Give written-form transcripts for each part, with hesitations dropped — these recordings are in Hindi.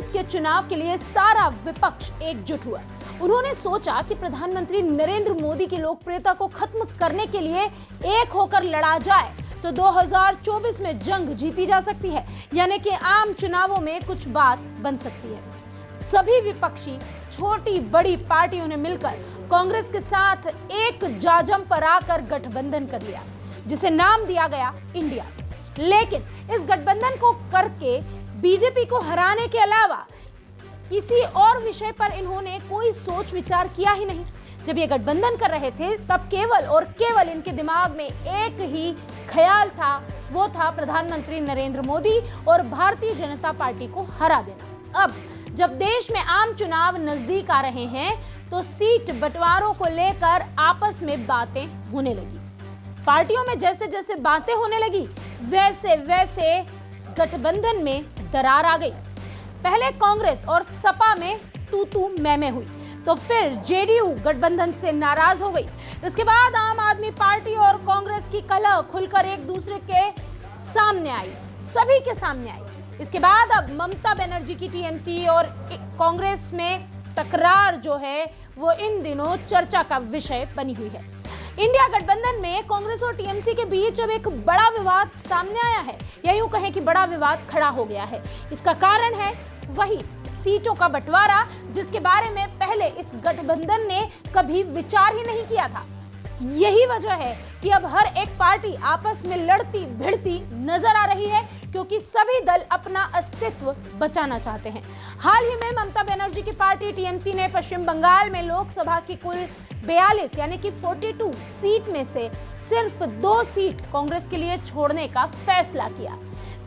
2024 के चुनाव के लिए सारा विपक्ष एकजुट हुआ। उन्होंने सोचा कि प्रधानमंत्री नरेंद्र मोदी की लोकप्रियता को खत्म करने के लिए एक होकर लड़ा जाए तो 2024 में जंग जीती जा सकती है, यानी कि आम चुनावों में कुछ बात बन सकती है। सभी विपक्षी छोटी बड़ी पार्टियों ने मिलकर कांग्रेस के साथ एक जाजम पर आकर गठबंधन कर लिया, जिसे नाम दिया गया इंडिया। लेकिन इस गठबंधन को करके बीजेपी को हराने के अलावा किसी और विषय पर इन्होंने कोई सोच विचार किया ही नहीं। जब ये गठबंधन कर रहे थे तब केवल और केवल इनके दिमाग में एक ही ख्याल था, वो था प्रधानमंत्री नरेंद्र मोदी और भारतीय जनता पार्टी को हरा देना। अब जब देश में आम चुनाव नजदीक आ रहे हैं तो सीट बंटवारों को लेकर आपस में बातें होने लगी। पार्टियों में जैसे जैसे बातें होने लगी वैसे वैसे गठबंधन में दरार आ गई। पहले कांग्रेस और सपा में तू मैं हुई, तो फिर जेडीयू गठबंधन से नाराज हो गई। इसके बाद आम आदमी पार्टी और कांग्रेस की कलह खुलकर एक दूसरे के सामने आई, सभी के सामने आई। इसके बाद अब ममता बनर्जी की टीएमसी और कांग्रेस में तकरार जो है वो इन दिनों चर्चा का विषय बनी हुई है। इंडिया गठबंधन में कांग्रेस और टीएमसी के बीच अब एक बड़ा विवाद सामने आया है, या यूं कहें कि बड़ा विवाद खड़ा हो गया है। इसका कारण है वही सीटों का बंटवारा, जिसके बारे में पहले इस गठबंधन ने कभी विचार ही नहीं किया था। यही वजह है कि अब हर एक पार्टी आपस में लड़ती भिड़ती नजर आ रही है, क्योंकि सभी दल अपना अस्तित्व बचाना चाहते हैं। हाल ही में ममता बनर्जी की पार्टी टीएमसी ने पश्चिम बंगाल में लोकसभा की कुल 42 यानी कि 42 सीट में से सिर्फ 2 सीट कांग्रेस के लिए छोड़ने का फैसला किया।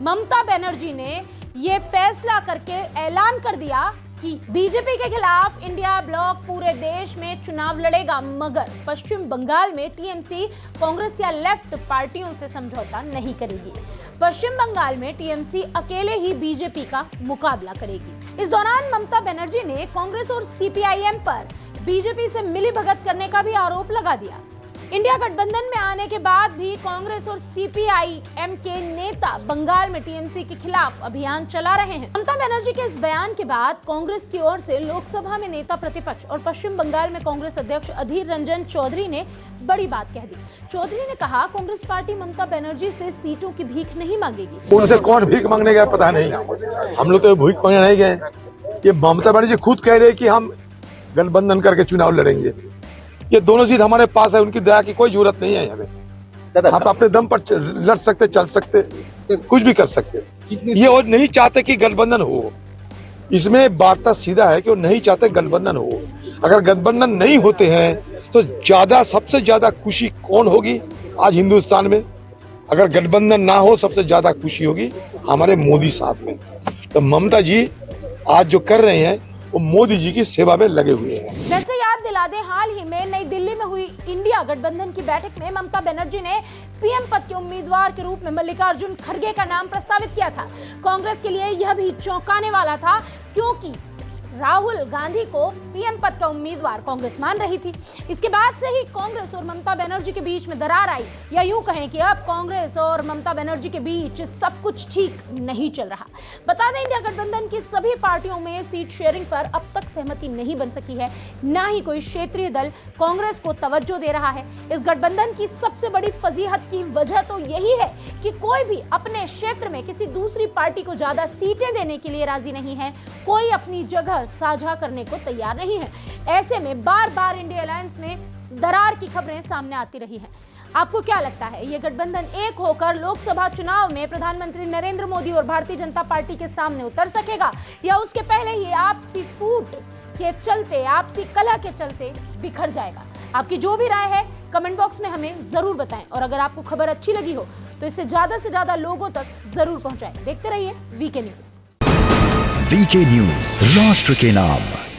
ममता बनर्जी ने यह फैसला करके ऐलान कर दिया कि बीजेपी के खिलाफ इंडिया ब्लॉक पूरे देश में चुनाव लड़ेगा, मगर पश्चिम बंगाल में टीएमसी कांग्रेस या लेफ्ट पार्टियों से समझौता नहीं करेगी। पश्चिम बंगाल में टीएमसी अकेले ही बीजेपी का मुकाबला करेगी। इस दौरान ममता बनर्जी ने कांग्रेस और सीपीआईएम पर बीजेपी से मिलीभगत करने का भी आरोप लगा दिया। इंडिया गठबंधन में आने के बाद भी कांग्रेस और सीपीआईएम के नेता बंगाल में टीएमसी के खिलाफ अभियान चला रहे हैं। ममता बनर्जी के इस बयान के बाद कांग्रेस की ओर से लोकसभा में नेता प्रतिपक्ष और पश्चिम बंगाल में कांग्रेस अध्यक्ष अधीर रंजन चौधरी ने बड़ी बात कह दी। चौधरी ने कहा, कांग्रेस पार्टी ममता बनर्जी से सीटों की भीख नहीं मांगेगी। उनसे कौन भीख मांगने गया पता नहीं, हम लोग तो भीख मांगने नहीं गए। ये ममता बनर्जी खुद कह रहे कि हम गठबंधन करके चुनाव लड़ेंगे। ये दोनों सीट हमारे पास है, उनकी दया की कोई जरूरत नहीं है। हमें आप अपने दम पर लड़ सकते, चल सकते, कुछ भी कर सकते। ये और नहीं चाहते कि गठबंधन हो। इसमें वार्ता सीधा है कि वो नहीं चाहते गठबंधन हो। अगर गठबंधन नहीं होते हैं तो सबसे ज्यादा खुशी कौन होगी आज हिंदुस्तान में? अगर गठबंधन ना हो सबसे ज्यादा खुशी होगी हमारे मोदी साहब में। तो ममता जी आज जो कर रहे हैं वो मोदी जी की सेवा में लगे हुए हैं। वैसे याद दिला दें, हाल ही में नई दिल्ली में हुई इंडिया गठबंधन की बैठक में ममता बनर्जी ने पीएम पद के उम्मीदवार के रूप में मल्लिकार्जुन खड़गे का नाम प्रस्तावित किया था। कांग्रेस के लिए यह भी चौंकाने वाला था, क्योंकि राहुल गांधी को पीएम पद का उम्मीदवार कांग्रेस मान रही थी। इसके बाद से ही कांग्रेस और ममता बनर्जी के बीच में दरार आई, या यूं कहें कि अब कांग्रेस और ममता बनर्जी के बीच सब कुछ ठीक नहीं चल रहा। बता दें, इंडिया गठबंधन की सभी पार्टियों में सीट शेयरिंग पर अब तक सहमति नहीं बन सकी है, ना ही कोई क्षेत्रीय दल कांग्रेस को तवज्जो दे रहा है। इस गठबंधन की सबसे बड़ी फजीहत की वजह तो यही है कि कोई भी अपने क्षेत्र में किसी दूसरी पार्टी को ज्यादा सीटें देने के लिए राजी नहीं है, कोई अपनी जगह साझा करने को तैयार नहीं है। ऐसे में बार बार इंडिया अलायंस में दरार की खबरें सामने आती रही हैं। आपको क्या लगता है, ये गठबंधन एक होकर लोकसभा चुनाव में प्रधानमंत्री नरेंद्र मोदी और भारतीय जनता पार्टी के सामने उतर सकेगा, या उसके पहले ही आपसी फूट के चलते, आपसी कलह के चलते बिखर जाएगा? आपकी जो भी राय है कमेंट बॉक्स में हमें जरूर बताएं, और अगर आपको खबर अच्छी लगी हो तो इसे ज्यादा से ज्यादा लोगों तक जरूर पहुंचाएं। देखते रहिए वीके न्यूज। वीके न्यूज, राष्ट्र के नाम।